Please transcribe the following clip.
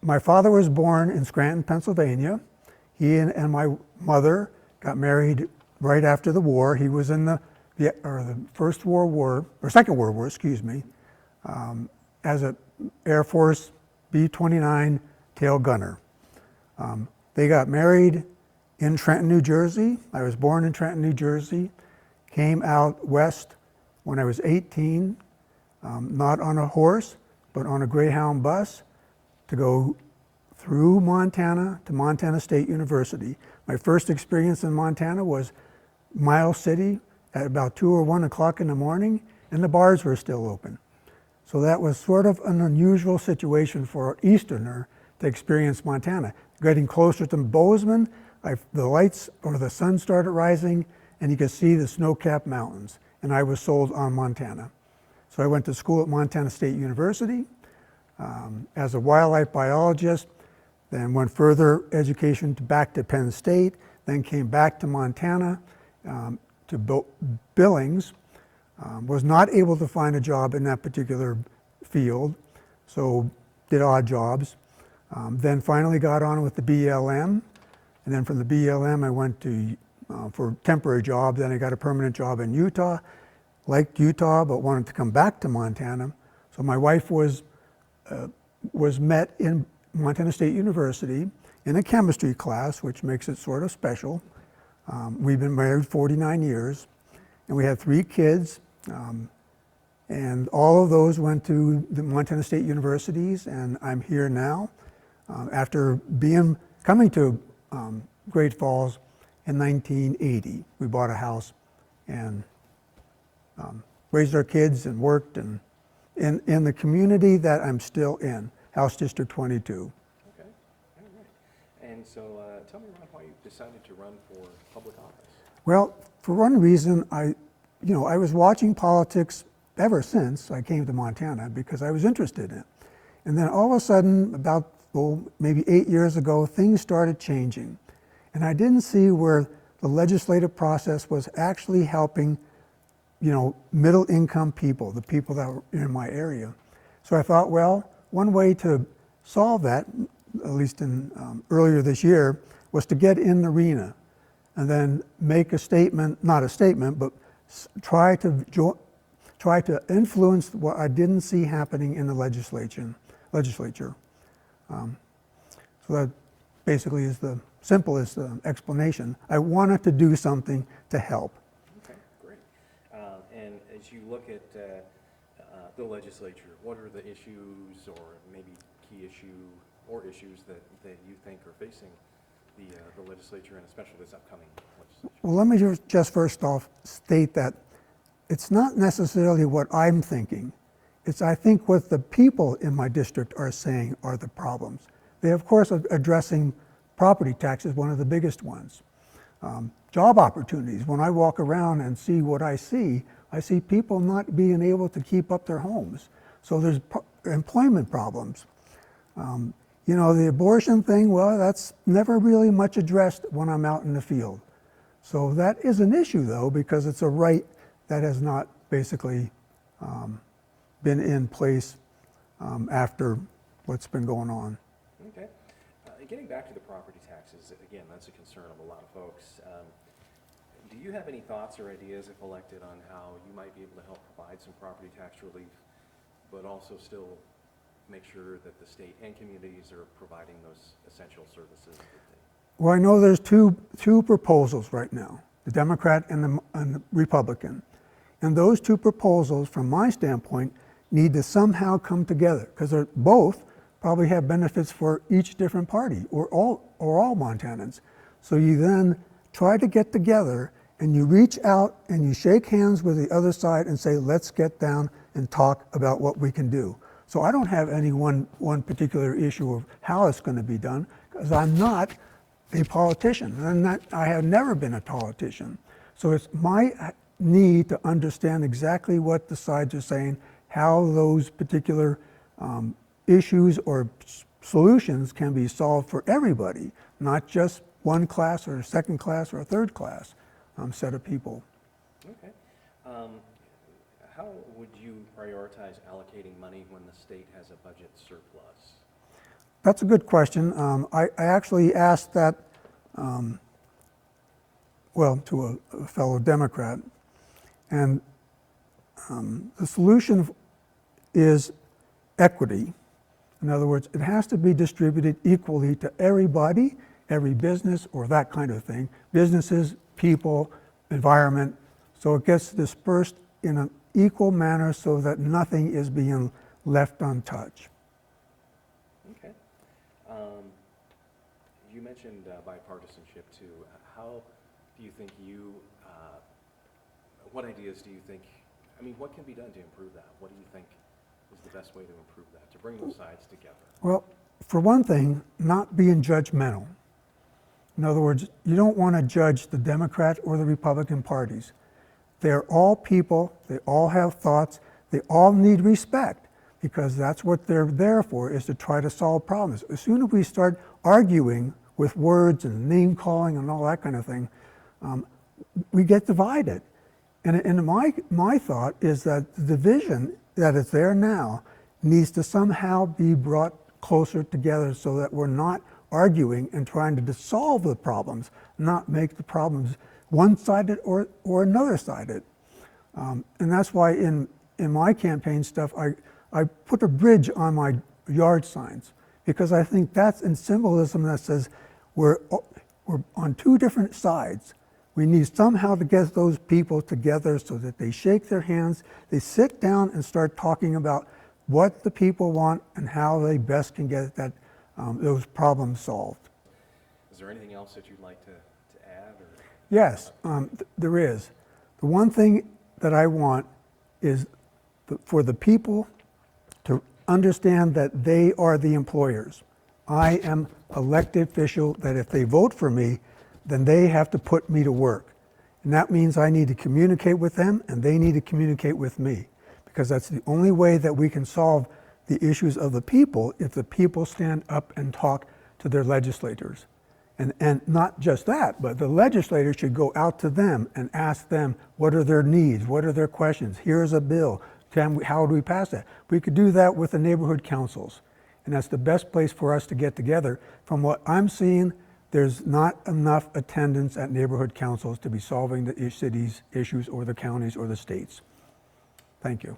My father was born in Scranton, Pennsylvania. He and my mother got married right after the war. He was in the First World War, or Second World War, excuse me, as an Air Force B-29 tail gunner. They got married in Trenton, New Jersey. I was born in Trenton, New Jersey. Came out west when I was 18, not on a horse, but on a Greyhound bus to go through Montana to Montana State University. My first experience in Montana was Miles City at about 2 or 1 o'clock in the morning, and the bars were still open. So that was sort of an unusual situation for an Easterner to experience Montana. Getting closer to Bozeman, the lights or the sun started rising, and you could see the snow-capped mountains, and I was sold on Montana. So I went to school at Montana State University as a wildlife biologist, then went further education back to Penn State, then came back to Montana to Billings. Was not able to find a job in that particular field, so did odd jobs. Then finally got on with the BLM, and then from the BLM I went to for a temporary job. Then I got a permanent job in Utah. Liked Utah, but wanted to come back to Montana. So my wife was met in Montana State University in a chemistry class, which makes it sort of special. We've been married 49 years, and we had 3 kids, and all of those went to the Montana State Universities, and I'm here now. After coming to Great Falls in 1980, we bought a house and raised our kids and worked and in the community that I'm still in, House District 22. Okay, all right. And so tell me, Ron, why you decided to run for public office? Well, for one reason, I was watching politics ever since I came to Montana because I was interested in it. And then all of a sudden, about maybe 8 years ago, things started changing. And I didn't see where the legislative process was actually helping middle income people, the people that were in my area. So I thought, well, one way to solve that, at least earlier this year, was to get in the arena and then make a statement, not a statement, but try to influence what I didn't see happening in the legislature. So that basically is the simplest explanation. I wanted to do something to help. Okay, great. And as you look at the legislature, what are the issues or maybe key issues that you think are facing the legislature, and especially this upcoming legislature? Well, let me just first off state that it's not necessarily what I'm thinking. It's, I think, what the people in my district are saying are the problems. They, of course, are addressing property taxes, one of the biggest ones. Job opportunities. When I walk around and see what I see people not being able to keep up their homes. So there's employment problems. The abortion thing, well, that's never really much addressed when I'm out in the field. So that is an issue, though, because it's a right that has not basically been in place after what's been going on. Okay. Getting back to the property taxes, again, that's a concern of a lot of folks. Do you have any thoughts or ideas, if elected, on how you might be able to help provide some property tax relief, but also still make sure that the state and communities are providing those essential services? Well, I know there's two proposals right now, the Democrat and the Republican. And those two proposals, from my standpoint, need to somehow come together because they're both probably have benefits for each different party or all Montanans. So you then try to get together and you reach out and you shake hands with the other side and say, let's get down and talk about what we can do. So I don't have any one particular issue of how it's going to be done because I'm not a politician. I have never been a politician. So it's my need to understand exactly what the sides are saying, how those particular issues or solutions can be solved for everybody, not just one class or a second class or a third class set of people. Okay. How would you prioritize allocating money when the state has a budget surplus? That's a good question. I actually asked that, to a fellow Democrat, and the solution is equity. In other words, it has to be distributed equally to everybody, every business or that kind of thing, businesses, people, environment, so it gets dispersed in an equal manner so that nothing is being left untouched. Okay. You mentioned bipartisanship too. How do you think what ideas do you think, what can be done to improve that? What do you think is the best way to improve that, to bring those sides together? Well, for one thing, not being judgmental. In other words, you don't want to judge the Democrat or the Republican parties. They're all people, they all have thoughts, they all need respect, because that's what they're there for, is to try to solve problems. As soon as we start arguing with words and name calling and all that kind of thing, we get divided. And my thought is that the division that is there now needs to somehow be brought closer together so that we're not arguing and trying to solve the problems, not make the problems one-sided or another-sided. And that's why in my campaign stuff, I put a bridge on my yard signs, because I think that's in symbolism that says we're on two different sides. We need somehow to get those people together so that they shake their hands, they sit down and start talking about what the people want and how they best can get those problems solved. Is there anything else that you'd like to add? Or? Yes, there is. The one thing that I want is for the people to understand that they are the employers. I am elected official, that if they vote for me, then they have to put me to work. And that means I need to communicate with them and they need to communicate with me, because that's the only way that we can solve the issues of the people, if the people stand up and talk to their legislators. And not just that, but the legislators should go out to them and ask them what are their needs, what are their questions. Here's a bill, how do we pass that? We could do that with the neighborhood councils. And that's the best place for us to get together. From what I'm seeing, there's not enough attendance at neighborhood councils to be solving the city's issues or the counties or the states. Thank you.